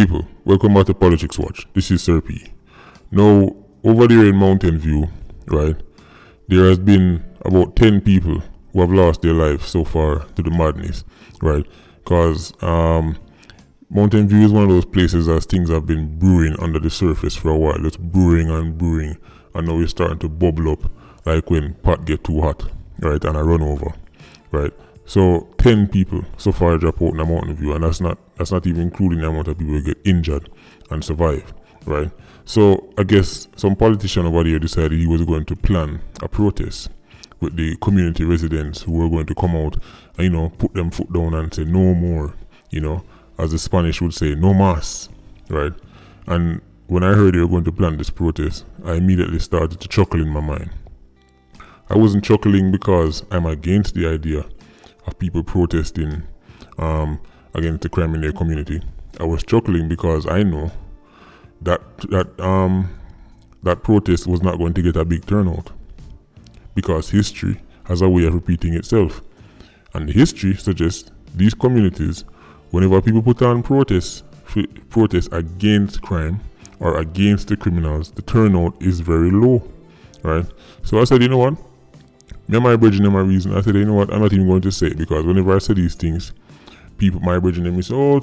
People, welcome back to Politics Watch. This is Sir P. Now, over there in Mountain View, right, there has been about 10 people who have lost their lives so far to the madness, right? Because Mountain View is one of those places as things have been brewing under the surface for a while. It's brewing, and now it's starting to bubble up like when pot get too hot, right, and I run over, right? So 10 people so far drop out in the Mountain View, and that's not even including the amount of people who get injured and survive, right? So I guess some politician over there decided he was going to plan a protest with the community residents who were going to come out and, put them foot down and say no more, as the Spanish would say, no más, right? And when I heard they were going to plan this protest, I immediately started to chuckle in my mind. I wasn't chuckling because I'm against the idea of people protesting against the crime in their community. I was chuckling because I know that protest was not going to get a big turnout, because history has a way of repeating itself, and the history suggests these communities, whenever people put on protests against crime or against the criminals, the turnout is very low, right? So I said, you know what? Me and my brethren and my reason, I said, you know what, I'm not even going to say it, because whenever I say these things, people, my brethren, they say, oh,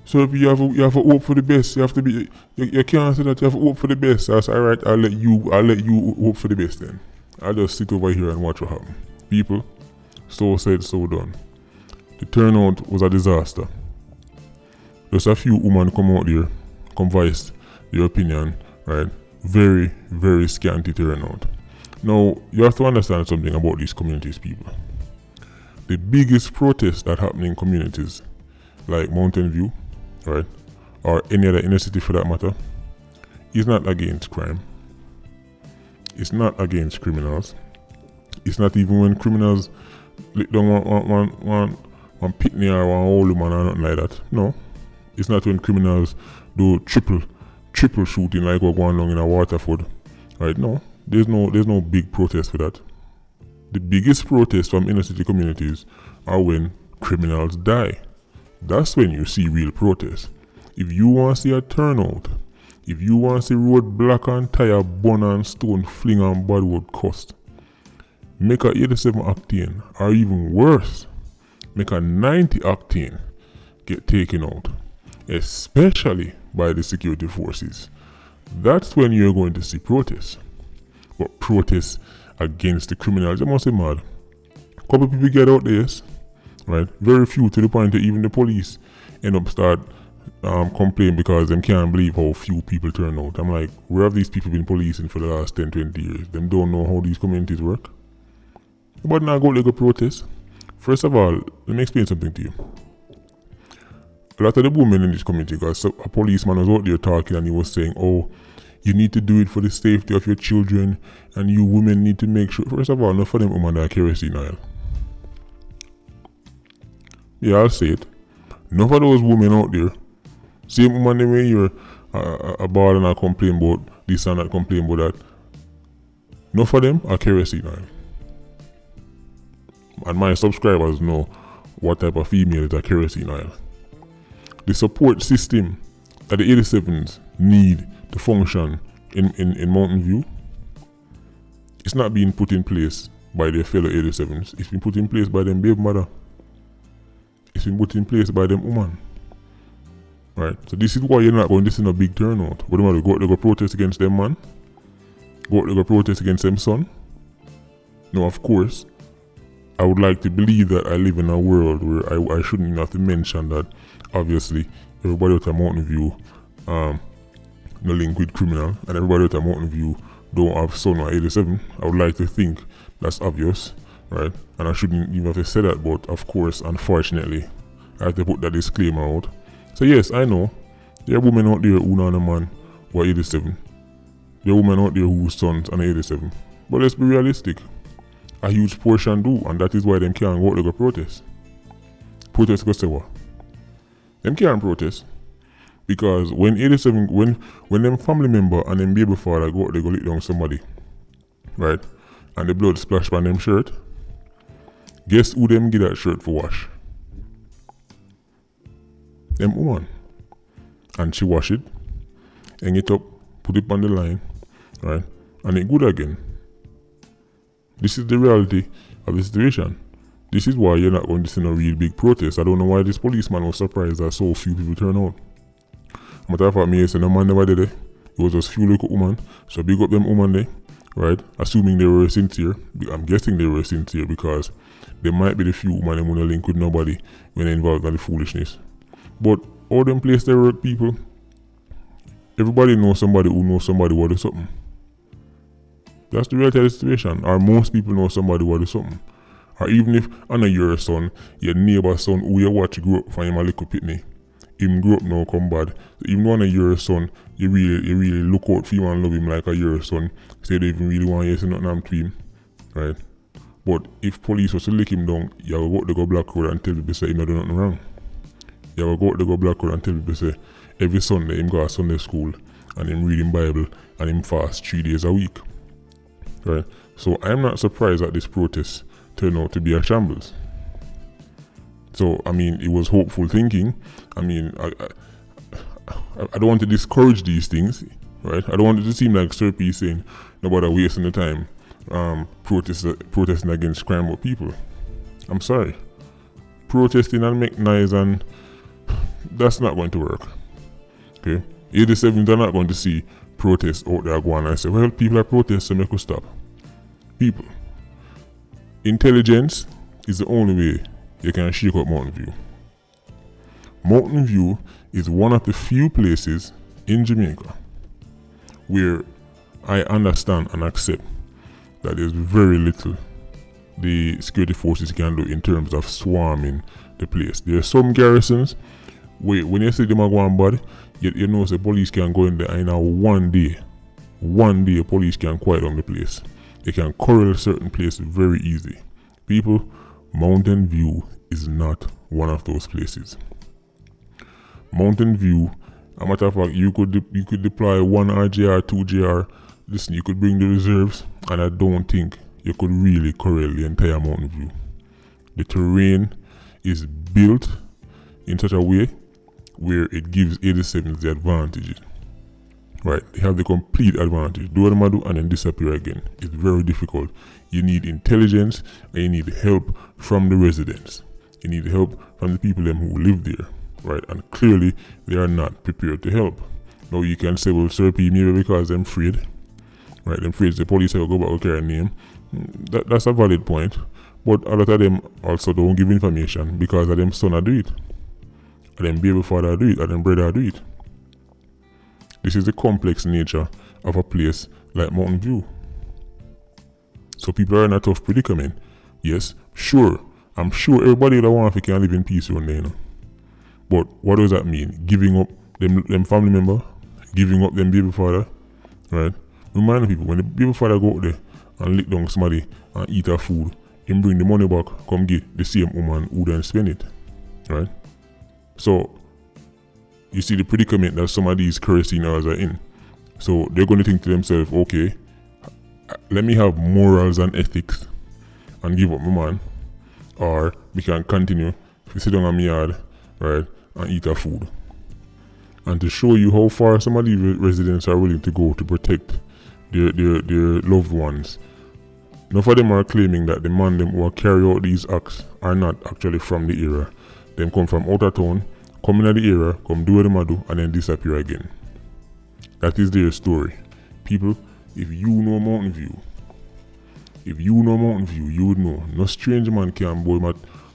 so if you have to hope for the best, you have to be, you can't say that, you have to hope for the best. So I said, alright, I'll let you hope for the best then. I'll just sit over here and watch what happens. People, so said, so done. The turnout was a disaster. Just a few women come out there, come voice their opinion, right? Very, very scanty turnout. Now, you have to understand something about these communities, people. The biggest protest that happen in communities like Mountain View, right, or any other inner city for that matter, is not against crime. It's not against criminals. It's not even when criminals don't want one pitney or one old man or nothing like that. No. It's not when criminals do triple shooting like we're going along in a Waterford. Right? No. There's no big protest for that. The biggest protest from inner city communities are when criminals die. That's when you see real protest. If you want to see a turnout, if you want to see road black and tire, bun and stone, fling and bad word cost, make a 87 octane, or even worse, make a 90 octane get taken out, especially by the security forces. That's when you're going to see protests. But protests against the criminals, they must be mad. Couple people get out there, yes, right? Very few, to the point that even the police end up start complaining because them can't believe how few people turn out. I'm like, where have these people been policing for the last 10, 20 years? Them don't know how these communities work. But now go like a protest. First of all, let me explain something to you. A lot of the women in this community, because a policeman was out there talking and he was saying, oh, you need to do it for the safety of your children, and you women need to make sure. First of all, not for them women that are kerosene oil. Yeah, I'll say it. Not for those women out there. Same woman they may hear a ball and I complain about this and that, complain about that. Not for them are kerosene oil. And my subscribers know what type of female is a kerosene oil. The support system that the 87s need to function in Mountain View, it's not being put in place by their fellow 87s. It's been put in place by them baby mother. It's been put in place by them woman. Right? So this is why you're not going to see a big turnout. What do you want to go protest against them man? Go protest against them son? No, of course. I would like to believe that I live in a world where I shouldn't even have to mention that obviously everybody out of Mountain View no link with criminal, and everybody out of Mountain View don't have son or 87. I would like to think that's obvious, right? And I shouldn't even have to say that, but of course, unfortunately, I have to put that disclaimer out. So yes, I know there are women out there who know a man who are 87. There are women out there whose sons are 87. But let's be realistic. A huge portion do, and that is why them can't go out to protest. Protest go say what? Them can't protest. Because when 87, when them family member and them baby father go out, they go lick down somebody, right? And the blood splash on them shirt. Guess who them get that shirt for wash? Them woman. and she wash it, hang it up, put it on the line, right? And it good again. This is the reality of the situation. This is why you're not going to see a real big protest. I don't know why this policeman was surprised that so few people turn out. Matter of fact, me say no man never did it. It was just few little women. So big up them women there, right? Assuming they were sincere. I'm guessing they were sincere because there might be the few women that want to link with nobody when they're involved in the foolishness. But all them place they work people, everybody knows somebody who knows somebody what is something. That's the reality of the situation. Or most people know somebody what is something. Or even if I know your son, your neighbor's son who you watch grow up from him a little pitney, him grow up now come bad. So even though I know your son, you really look out for him and love him like a your son. So you don't even really want to say nothing happen to him. Right? But if police was to lick him down, you will go out to go Black Road and tell people say him not do nothing wrong. You will go out to go Black Road and tell people say every Sunday him go to Sunday school and him reading Bible and him fast 3 days a week. Right? So I am not surprised that this protest turned out to be a shambles. So I mean, it was hopeful thinking. I mean, I don't want to discourage these things, right? I don't want it to seem like Sir P saying nobody wasting the time protesting against crime with people. I'm sorry. Protesting and make noise and that's not going to work. Okay? 87s are not going to see protests out there going and say, well, people are protesting, so make us stop. People. Intelligence is the only way you can shake up Mountain View. Mountain View is one of the few places in Jamaica where I understand and accept that there's very little the security forces can do in terms of swarming the place. There are some garrisons where when you see them are going bad, you know the police can go in there and in one day police can quiet down the place. They can corral certain places very easy. People, Mountain View is not one of those places. Mountain View, a matter of fact, you could deploy 1 RJR, 2 JR. Listen, you could bring the reserves, and I don't think you could really corral the entire Mountain View. The terrain is built in such a way where it gives 87s the advantages. Right, they have the complete advantage. Do what they do and then disappear again. It's very difficult. You need intelligence and you need help from the residents. You need help from the people who live there. Right, and clearly they are not prepared to help. Now you can say, well, Sir P, maybe because they're afraid. Right, they're afraid the police will go back with their name. That's a valid point. But a lot of them also don't give information because of them son do it. And them baby father do it, and them brother do it. This is the complex nature of a place like Mountain View. So people are in a tough predicament. Yes, sure. I'm sure everybody that wants to can live in peace around there, you know. But what does that mean? Giving up them family member? Giving up them baby father? Right? Remind people, when the baby father go out there and lick down somebody and eat her food, him bring the money back, come get the same woman who then spend it. Right? So you see the predicament that some of these Christians are in. So they're going to think to themselves, okay, let me have morals and ethics and give up my man. Or we can continue to sit down on my yard, right, and eat our food. And to show you how far some of these residents are willing to go to protect their loved ones. None of them are claiming that the man them who carry out these acts are not actually from the area. Them come from out of town, come in the area, come do what they do, and then disappear again. That is their story. People, if you know Mountain View, you would know. No strange man can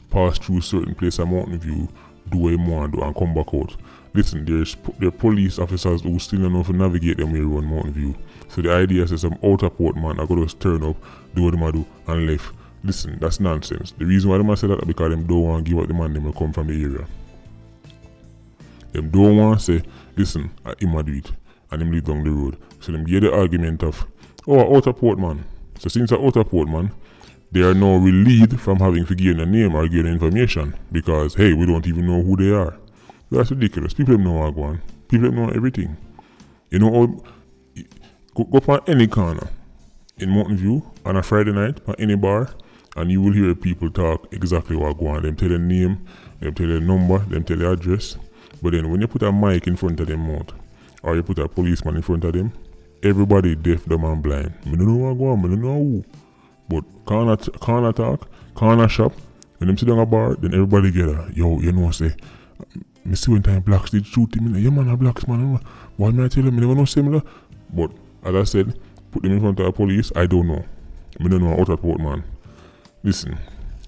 pass through certain place of Mountain View, do what he want to do, and come back out. Listen, there are police officers who still don't know how to navigate them way around Mountain View. So the idea is some outer port man are going to turn up, do what they do, and left. Listen, that's nonsense. The reason why they say that is because them don't want to give up the man them will come from the area. Them don't want to say, listen, I might do it, and them lead down the road. So them get the argument of, oh, outer port man. So since an outer port man, they are now relieved from having to gain a name or gain information because, hey, we don't even know who they are. That's ridiculous. People know how go on. People know everything. You know, go on any corner in Mountain View on a Friday night, on any bar, and you will hear people talk exactly what go on. Them tell their name, them tell their number, them tell their address, But then when you put a mic in front of them mouth, or you put a policeman in front of them, everybody deaf, dumb and blind. I don't know what go on, I don't know who. But corner talk, corner shop, when them sit down a bar, then everybody get a, yo, you know, say, me see when time blacks did shoot him, yeah man, a blacks man, why me I tell him, I never know similar. But, as I said, put them in front of the police, I don't know. I don't know out of port, man. Listen,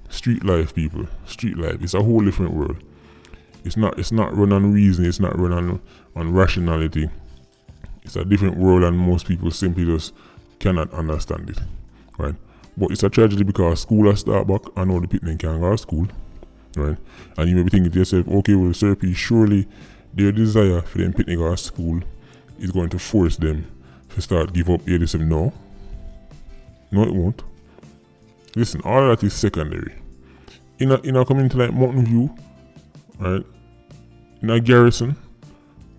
street life, people, street life, it's a whole different world. It's not run on reason, it's not run on rationality. It's a different world and most people simply just cannot understand it, right? But it's a tragedy because school has start back and all the people can't go to school, right? And you may be thinking to yourself, okay, well, Serpi, surely their desire for them picnic go to school is going to force them to start give up 87. No, it won't. Listen, all of that is secondary. In a community like Mountain View, right? In a garrison,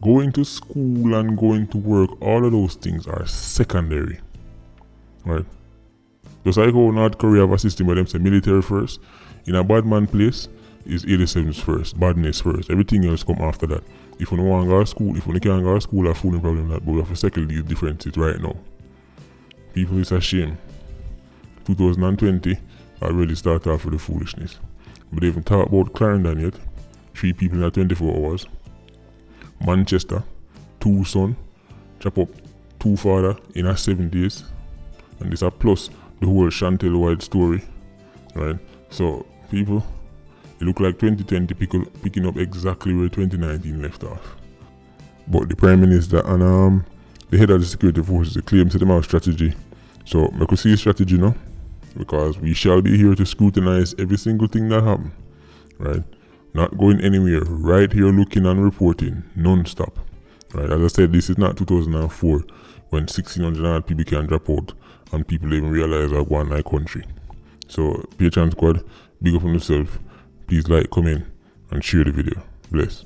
going to school and going to work, all of those things are secondary, right? Just like how North Korea have a system where them say military first, in a bad man place is 87s first, badness first, everything else come after that. If you don't want to go to school, if you can't go to school, a fooling problem that, but we have to settle these differences right now. People, it's a shame. 2020 already started off with the foolishness. But they haven't talked about Clarendon yet. 3 people in 24 hours. Manchester, 2 sons, chop up 2 father in 7 days. And this a plus the whole Chantel White story. Right? So people, it look like 2020 picking up exactly where 2019 left off. But the Prime Minister and the head of the security forces claim to them our strategy. So I could see a strategy now, because we shall be here to scrutinize every single thing that happens. Right? Not going anywhere, right here looking and reporting non-stop. Right? As I said, this is not 2004 when 1,600 people can drop out and people even realize are one like country. So Patreon squad, big up on yourself. Please like, comment and share the video. Bless.